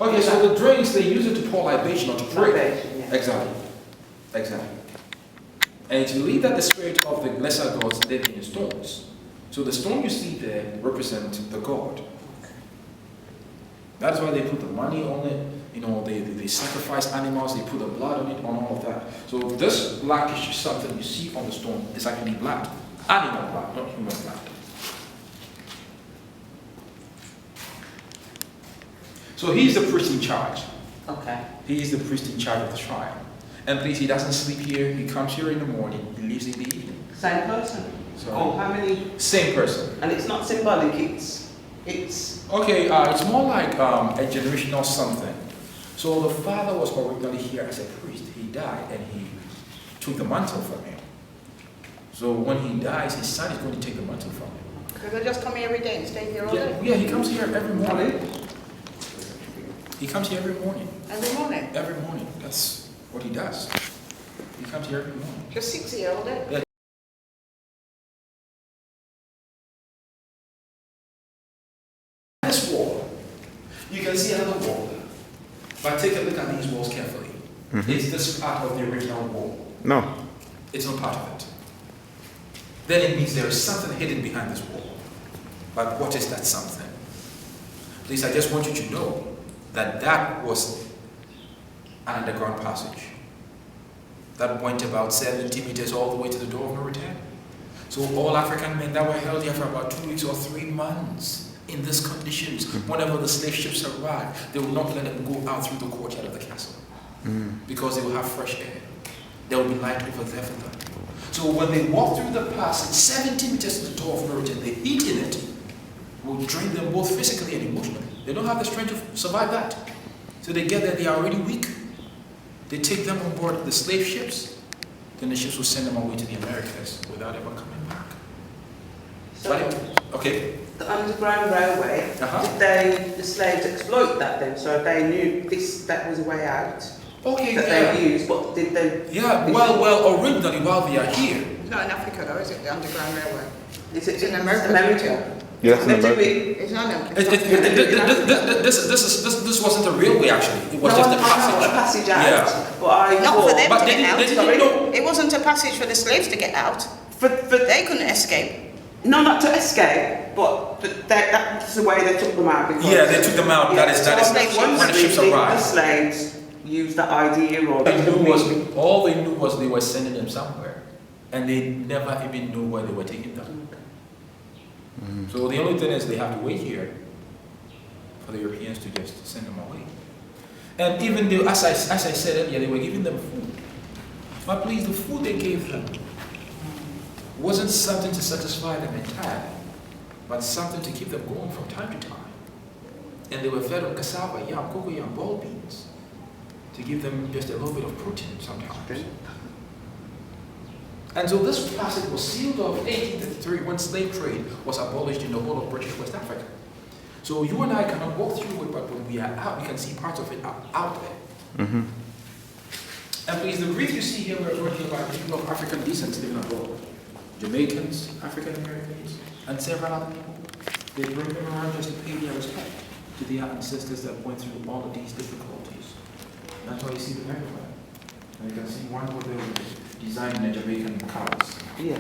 Okay, so the drinks, they use it to pour libation or to pray. Libation, yeah. Exactly. Exactly. And it's believed that the spirit of the lesser gods live in the stones. So the stone you see there represent the god. That's why they put the money on it. You know, they sacrifice animals, they put the blood on it, on all of that. So this blackish something you see on the stone is actually blood. Animal blood, not human blood. So he's the priest in charge. Okay. He is the priest in charge of the shrine. And please, he doesn't sleep here. He comes here in the morning. He leaves in the evening. Same person? So, Oh, how many? Same person. And it's not symbolic, it's... Okay, it's more like a generational something. So the father was originally here as a priest. He died and he took the mantle from him. So when he dies, his son is going to take the mantle from him. So they just come here every day and stay here all day? Yeah, he comes here every morning. He comes here every morning. Every morning? Every morning. That's what he does. He comes here every morning. Just sits here all day? Yeah. This wall, you can see another wall. But take a look at these walls carefully. Is this part of the original wall? No. It's not part of it. Then it means there is something hidden behind this wall. But what is that something? Please, I just want you to know that that was an underground passage that went about 70 meters all the way to the door of no return. So all African men that were held here for about 2 weeks or 3 months in these conditions, whenever the slave ships arrived, they would not let them go out through the courtyard of the castle because they will have fresh air. There will be light over there for them. So when they walk through the passage, 70 meters to the door of no return, the heat in it will drain them both physically and emotionally. They don't have the strength to survive that. So they get there, they are already weak. They take them on board the slave ships, then the ships will send them away to the Americas without ever coming back. So, okay. the Underground Railway, did the slaves exploit that then? So they knew that was a way out? Okay, that they used, but did they... Yeah, well, originally while they are here. It's not in Africa though, is it? The Underground Railway? Is it in America? Yes, in America. It's not in America. This wasn't a railway actually. It was just a passage. A passage out. Yeah. But not for them to get out. They didn't know. It wasn't a passage for the slaves to get out. They couldn't escape. No, not to escape, but that's the way they took them out. Because, yeah, they took them out. Yeah, that is when the ships arrived. The slaves used that idea or... All they knew was they were sending them somewhere. And they never even knew where they were taking them. So the only thing is they have to wait here for the Europeans to just send them away. And even though, as I said earlier, they were giving them food. But please, the food they gave them wasn't something to satisfy them entirely, but something to keep them going from time to time. And they were fed on cassava, yam, cocoa yam, ball beans, to give them just a little bit of protein sometimes. And so this passage was sealed off in 1833 when slave trade was abolished in the whole of British West Africa. So you and I cannot walk through it, but when we are out, we can see parts of it out there. And please, the reef you see here, we're talking about people of African descent living abroad. Jamaicans, African Americans, and several other people. They bring them around just to pay their respect to their ancestors that went through all of these difficulties. That's why you see them everywhere. And you can see one where they were designed in the Jamaican colors. Yeah.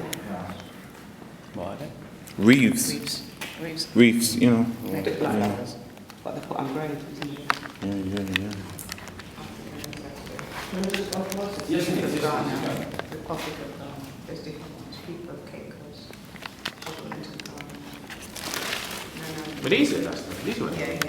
What are they? Reefs. Reefs, you know. A bit like that. But they put on grade, isn't it? Yeah. Yes, it is. The Republic of Ghana. There's different ones. People of Caicos. But these were. Yeah.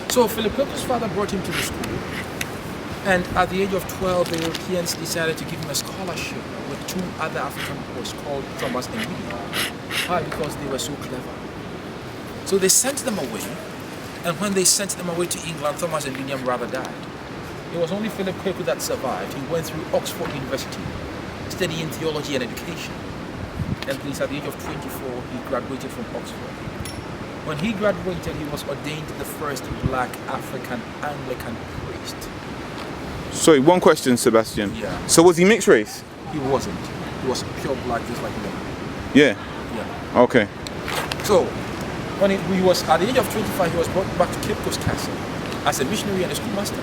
So Philip Cook's father brought him to the school, and at the age of 12, the Europeans decided to give him a scholarship with 2 other African boys called Thomas and William. Why? Because they were so clever. So they sent them away, and when they sent them away to England, Thomas and William rather died. It was only Philip Kwaku that survived. He went through Oxford University, studying theology and education. And please, at the age of 24, he graduated from Oxford. When he graduated, he was ordained the first black African Anglican priest Sorry, one question, Sebastian. Yeah. So was he mixed race? He wasn't. He was pure black, just like me. Yeah. Yeah. Okay. So, when he was at the age of 25, he was brought back to Cape Coast Castle as a missionary and a schoolmaster.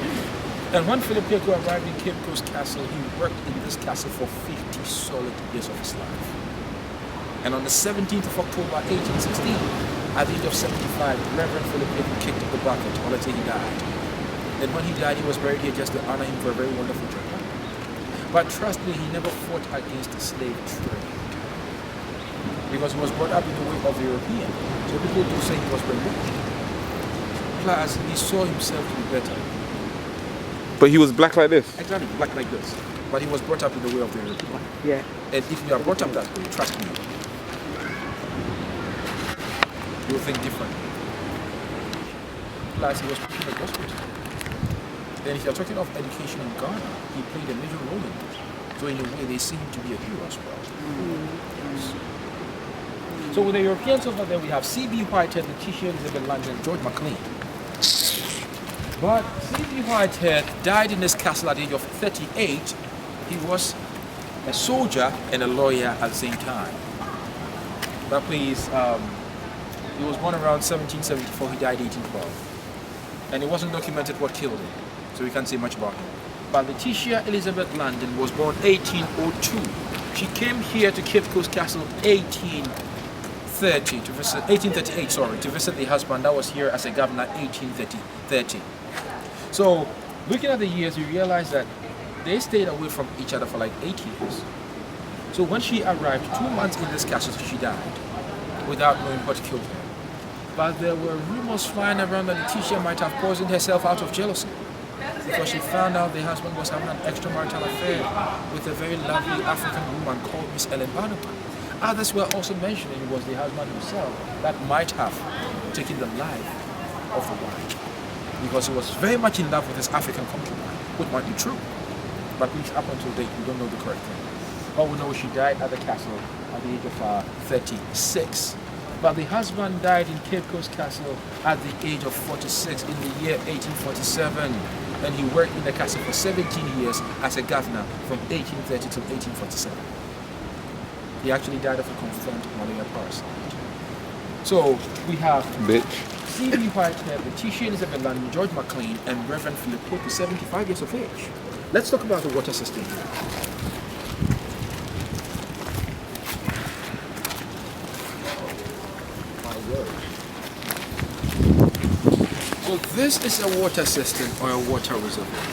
And when Philip Keiko arrived in Cape Coast Castle, he worked in this castle for 50 solid years of his life. And on the 17th of October 1816, at the age of 75, Reverend Philip Keiko kicked up the bucket, or let's say he died. And when he died, he was buried here just to honor him for a very wonderful job. But trust me, he never fought against the slave trade. Because he was brought up in the way of the European. So people do say he was brainwashed. Plus, he saw himself to be better. But he was black like this? Exactly, black like this. But he was brought up in the way of the European. Yeah. And if you are brought up that way, trust me, you will think differently. Plus, he was preaching the gospel. And if you're talking of education in Ghana, he played a major role in it. So in a way, they see him to be a hero as well. Yes. So with the Europeans over there, we have C.B. Whitehead, Letitia Elizabeth Land, and George McLean. But C.B. Whitehead died in this castle at the age of 38. He was a soldier and a lawyer at the same time. That means he was born around 1774, he died 1812. And it wasn't documented what killed him, so we can't say much about him. But Letitia Elizabeth Landon was born 1802. She came here to Cape Coast Castle 1838 to visit the husband that was here as a governor 1830. So, looking at the years, you realize that they stayed away from each other for like 8 years. So when she arrived, 2 months in this castle, she died without knowing what killed her. But there were rumors flying around that Letitia might have poisoned herself out of jealousy, because she found out the husband was having an extramarital affair with a very lovely African woman called Miss Ellen Barnum. Others were also mentioning it was the husband himself that might have taken the life of the wife, because he was very much in love with his African concubine, which might be true. But up until date, we don't know the correct thing. All we know is she died at the castle at the age of 36. But the husband died in Cape Coast Castle at the age of 46 in the year 1847. And he worked in the castle for 17 years as a governor from 1830 to 1847. He actually died of a confirmed malaria parasite. So we have C.B. Whitehead, Letitia Elizabeth Landon, George McLean, and Reverend Philip Keiko, 75 years of age. Let's talk about the water system here. So this is a water system or a water reservoir,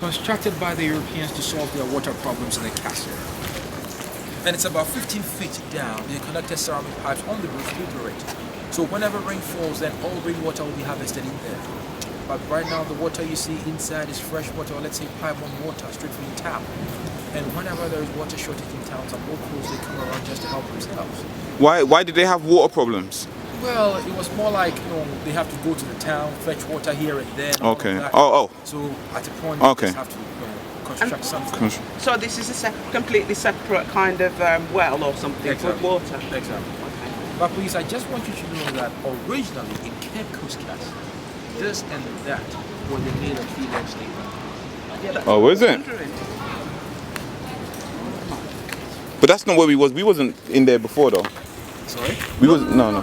constructed by the Europeans to solve their water problems in the castle. And it's about 15 feet down. They connected ceramic pipes on the roof to it. So whenever rain falls, then all rainwater will be harvested in there. But right now, the water you see inside is fresh water, or let's say pipe-on water, straight from the tap. And whenever there is water shortage in town, some locals, they come around just to help themselves. Why did they have water problems? Well, it was more like, they have to go to the town, fetch water here and there. And okay. Oh. So at a point, they just have to construct something. So this is a completely separate kind of well or something for water? Exactly. Okay. But please, I just want you to know that originally in Cape Coast Castle, this and that were the male and female slaves. Oh, is it? But that's not where we was. We wasn't in there before, though. Sorry? No.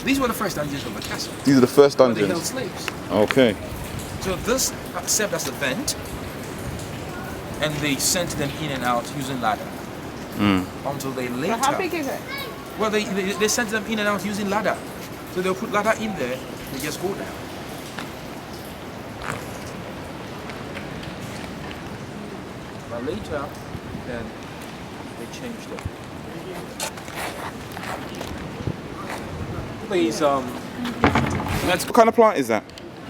These were the first dungeons of the castle. These are the first dungeons. They held slaves. Okay. So this served as a vent, and they sent them in and out using ladder. Until they later. So how big is it? Well, they sent them in and out using ladder. So they'll put ladder in there, they just go down. But later, then they changed it. Please, What kind of plant is that?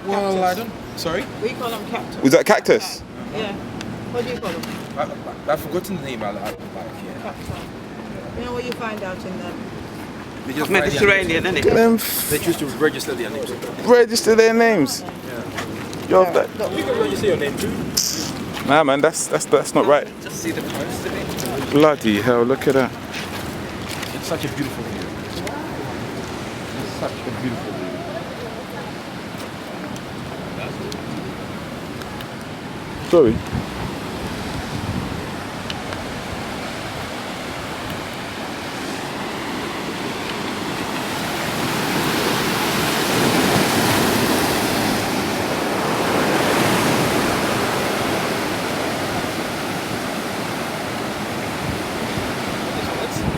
Well, I don't. Sorry? We call them cactus. Was that cactus? Yeah. What do you call them? I've forgotten the name. I'll here. Cactus. You know what you find out in them? They just Mediterranean, isn't it? They choose to register their names. Register their names. Yeah. Yo, You can register your name too. Nah, man, that's not right. Just see the post in it. Bloody hell! Look at that. It's such a beautiful view. It's such a beautiful view. Sorry.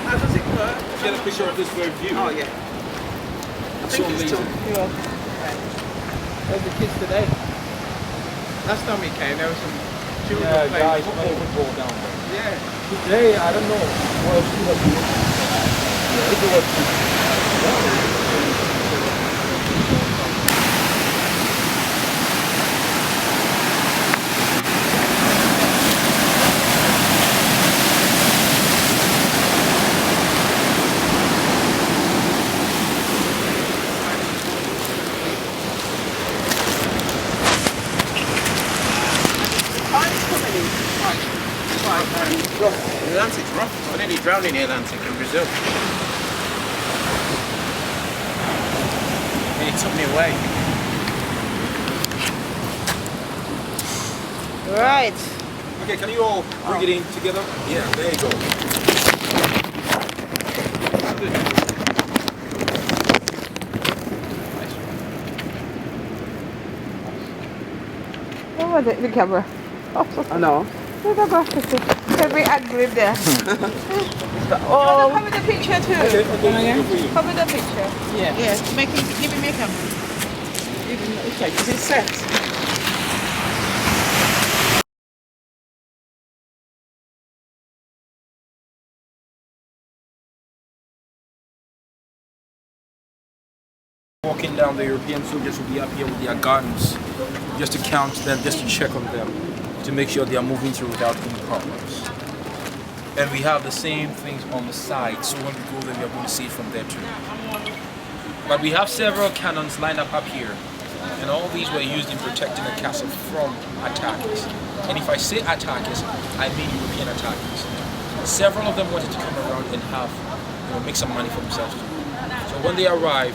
How does it work? Get a picture of this very view. Oh yeah. I think it's still. You're welcome. Where's the kids today? Last time we came, there was some children playing football down there. Yeah. Today, I don't know what else you have to The Atlantic's rough. I nearly drowned in the Atlantic in Brazil. And it took me away. Right. Okay, can you all bring it in together? Yeah, there you go. What was it? The camera. I know. Every ad group there. Oh, cover the picture too. Okay. Cover the picture. Yeah. Yeah. Give me makeup. Okay, because it's set. Walking down, the European soldiers will be up here with their guns, just to count them, just to check on them, to make sure they are moving through without any problems. And we have the same things on the side, so when we go there, we are going to see it from there too. But we have several cannons lined up here, and all these were used in protecting the castle from attackers. And if I say attackers, I mean European attackers. Several of them wanted to come around and have, make some money for themselves too. So when they arrive,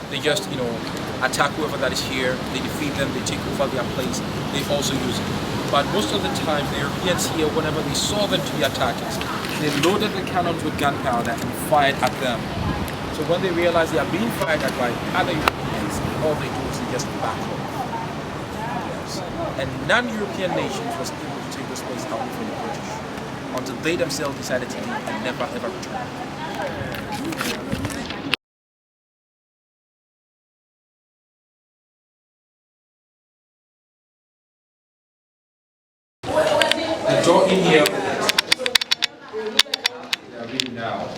they just, attack whoever that is here, they defeat them, they take over their place, they also use it. But most of the time, the Europeans here, whenever they saw them to be attackers, they loaded the cannons with gunpowder and fired at them. So when they realize they are being fired at by other Europeans, all they do is they just back off. Yes. And non-European nations was able to take this place away from the British until they themselves decided to leave and never ever return. The door in here. They are reading now.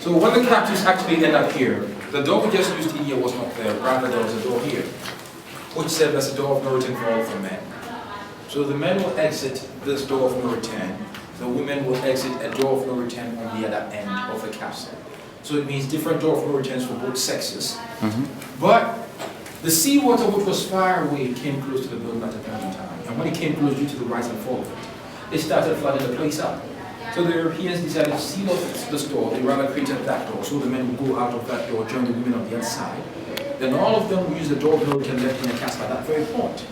So when the captives actually end up here, the door we just used in here was not there. Rather, there was a door here, which said that's a door of no return for all the men. So the men will exit this door of no return. The women will exit a door of no return on the other end of the castle. So it means different door of no returns for both sexes. But the seawater, which was far away, came close to the building at a point in time. And when it came close due to the rise and fall of it, it started flooding the place up. So the Europeans decided to seal off this door. They rather created that door, so the men would go out of that door, join the women on the other side. Then all of them will use the door of no return left in the castle at that very point.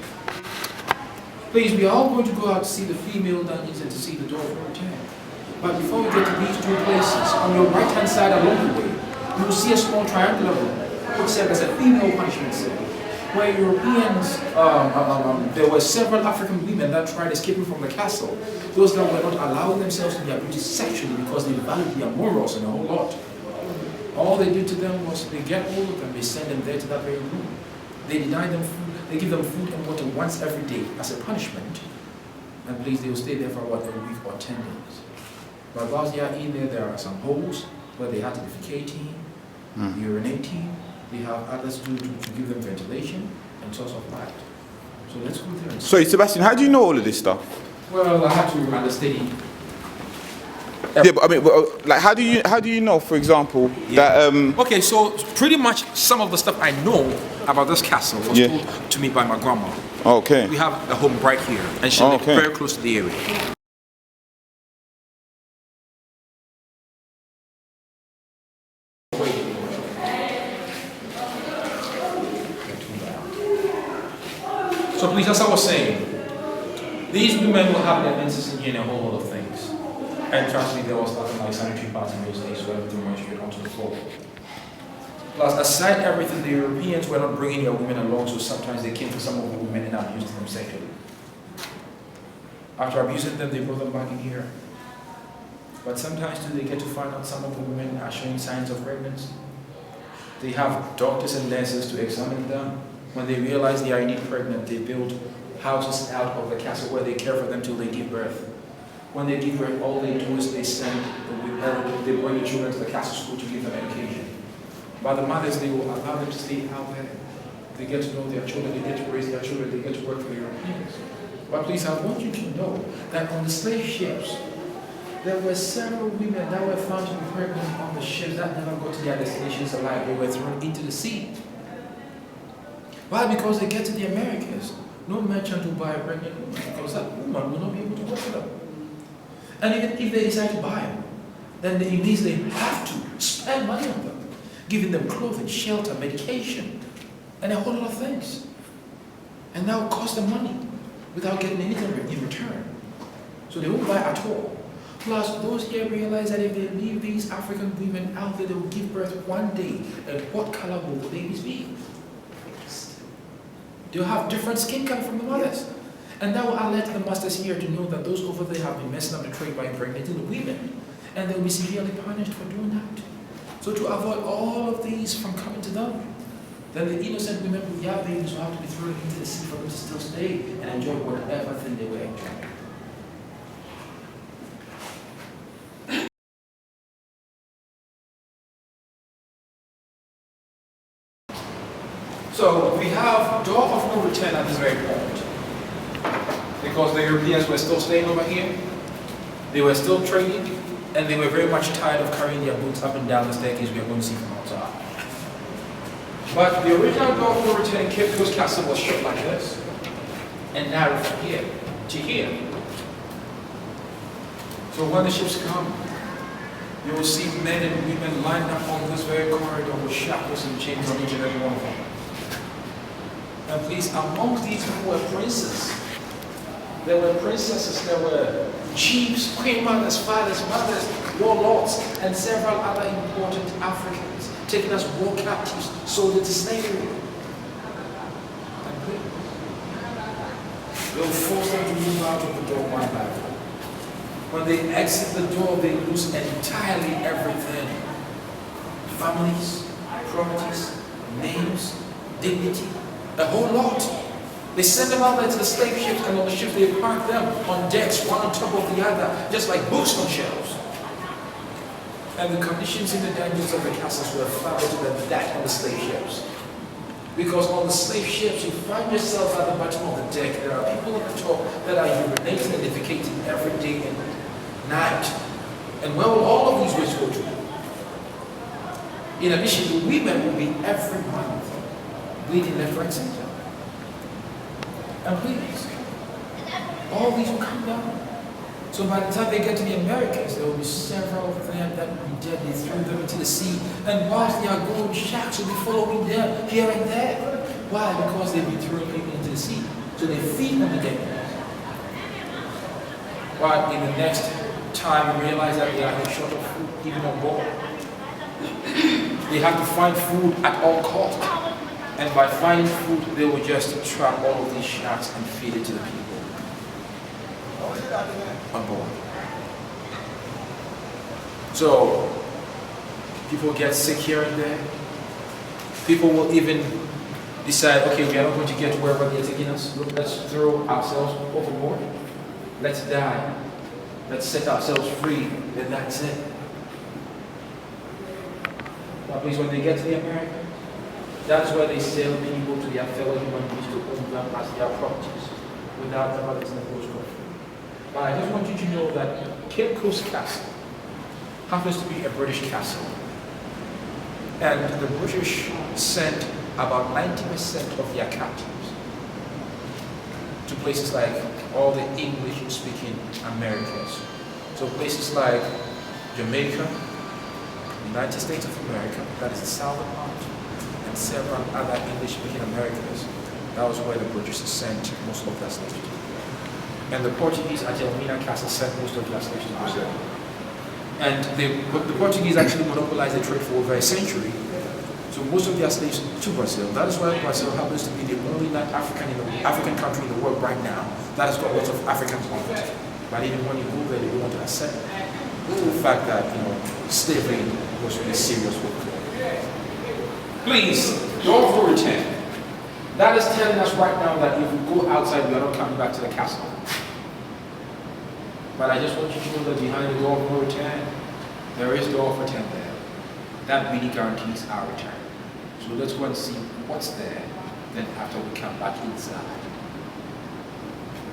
Please, we are all going to go out to see the female dungeons and to see the door of no return. But before we get to these two places, on your right-hand side along the way, you will see a small triangular room, which serves as a female punishment cell, where Europeans, there were several African women that tried escaping from the castle. Those that were not allowing themselves to be abused sexually because they valued their morals and a whole lot. All they did to them was they get hold of them, they send them there to that very room. They deny them food, they give them food and water once every day as a punishment. And please, they will stay there for about a week or 10 days. But whilst they are in there, there are some holes where they have to defecating, urinating. They have others to give them ventilation and source of light. So let's go there and see. Sorry, Sebastian, how do you know all of this stuff? Well, I have to understudy. Yeah, but I mean, like, how do you know, for example, that Okay, so pretty much some of the stuff I know about this castle was told to me by my grandma. Okay. We have a home right here, and she lived very close to the area. So please, as I was saying, these women will have their menses in a whole lot of things. And trust me, there was nothing like sanitary pads in those days, so everything went straight onto the floor. Plus, aside everything, the Europeans were not bringing their women along, so sometimes they came to some of the women and abused them sexually. After abusing them, they brought them back in here. But sometimes too, they get to find out some of the women are showing signs of pregnancy. They have doctors and nurses to examine them. When they realize they are indeed pregnant, they build houses out of the castle where they care for them till they give birth. When they give birth, all they do is they send, they bring the children to the castle school to give them education. But the mothers, they will allow them to stay out there. They get to know their children, they get to raise their children, they get to work for the Europeans. But please, I want you to know that on the slave ships, there were several women that were found to be pregnant on the ships that never got to their destinations alive. They were thrown into the sea. Why? Because they get to the Americas. No merchant will buy a pregnant woman because that woman will not be able to work for them. And even if they decide to buy them, then it means they have to spend money on them, giving them clothing, shelter, medication, and a whole lot of things. And that will cost them money without getting anything in return. So they won't buy at all. Plus, those here realize that if they leave these African women out there, they will give birth one day. And what color will the babies be? They'll have different skin color from the mothers. And that will alert the masters here to know that those over there have been messing up the trade by impregnating the women. And they'll be severely punished for doing that. So to avoid all of these from coming to them, then the innocent women who have babies will have to be thrown into the sea for them to still stay and enjoy whatever thing they were enjoying. So we have door of no return at this very point. Because the Europeans were still staying over here, they were still trading, and they were very much tired of carrying their boots up and down the staircase we are going to see from outside. But the original door of no return in Cape Coast Castle was shaped like this, and narrowed from here to here. So when the ships come, you will see men and women lined up on this very corridor with shackles and chains on each and every one of them. And please, amongst these people were princes. There were princesses, there were chiefs, queen mothers, fathers, mothers, warlords, and several other important Africans taken as war captives, sold into slavery. And they will force them to move out of the door one by one. When they exit the door, they lose entirely everything. Families, properties, names, dignity, a whole lot. They send them out there to the slave ships, and on the ships they park them on decks, one on top of the other, just like books on shelves. And the conditions in the dungeons of the castles were far better than that on the slave ships. Because on the slave ships, you find yourself at the bottom of the deck. There are people at the top that are urinating and defecating every day and night. And where will all of these waste go to? In addition, the women will be every month bleeding left, right, center. And please, all these will come down. So by the time they get to the Americas, there will be several of them that will be dead. They threw them into the sea. And whilst they are going, sharks will be following them here and there. Why? Because they've been throwing people into the sea. So they feed on the dead. But in the next time, we realize that they are short of food, even on board. They have to find food at all costs. And by finding food, they will just trap all of these sharks and feed it to the people on board. So, people get sick here and there. People will even decide, okay, we are not going to get to wherever they're taking us. Look, let's throw ourselves overboard. Let's die. Let's set ourselves free. Then that's it. But please, when they get to the Americas, that's where they sell people to their fellow human beings to own them as their properties without ever letting them go to court. But I just want you to know that Cape Coast Castle happens to be a British castle. And the British sent about 90% of their captives to places like all the English-speaking Americas. So places like Jamaica, United States of America, that is the southern part, and several other English-speaking Americas. That was where the British sent most of their slaves to. And the Portuguese at Elmina Castle sent most of their slaves to Brazil. And the Portuguese actually monopolized the trade for over a century. So most of their slaves to Brazil. That is why Brazil happens to be the only African country in the world right now that has got lots of African poverty. But even when you go there, they don't want to accept the fact that slavery was really serious with them. Please, don't go return. That is telling us right now that if we go outside, we are not coming back to the castle. But I just want you to know that behind the door of no return, there is door of return there. That really guarantees our return. So let's go and see what's there, then after we come back inside.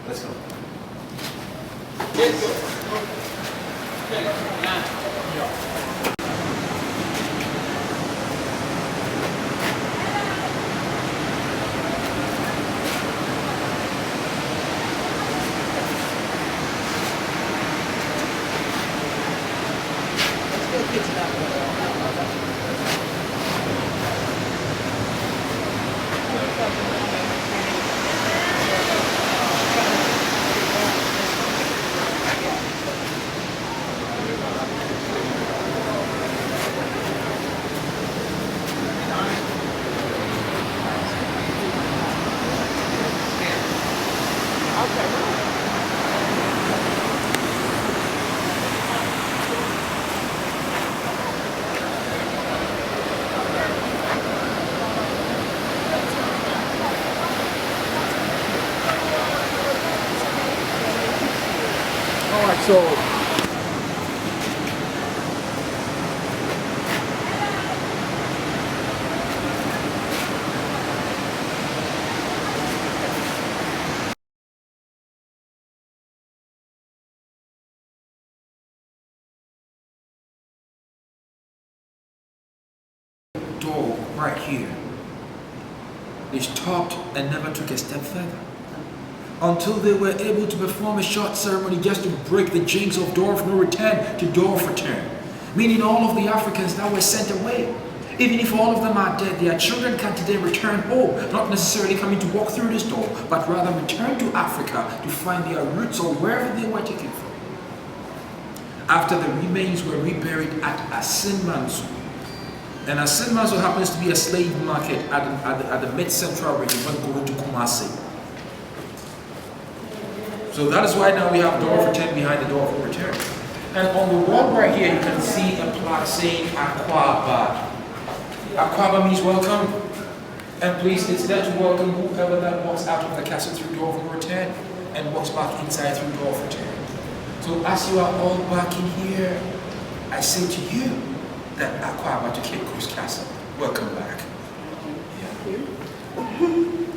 Let's go. So door right here. They stopped and never took a step further until they were able to perform a short ceremony just to break the jinx of door of no return to door of return, meaning all of the Africans that were sent away. Even if all of them are dead, their children can today return home, not necessarily coming to walk through this door, but rather return to Africa to find their roots or wherever they were taken from. After the remains were reburied at Asinmansu, and Asinmansu happens to be a slave market at the mid-central region when going to Kumasi. So that is why now we have door of return behind the door of return. And on the wall right here, you can see a plaque saying Akwaba. Akwaba means welcome. And please, it's there to welcome whoever that walks out of the castle through door of return and walks back inside through door of return. So as you are all back in here, I say to you that Akwaba to Cape Coast Castle, welcome back. Yeah.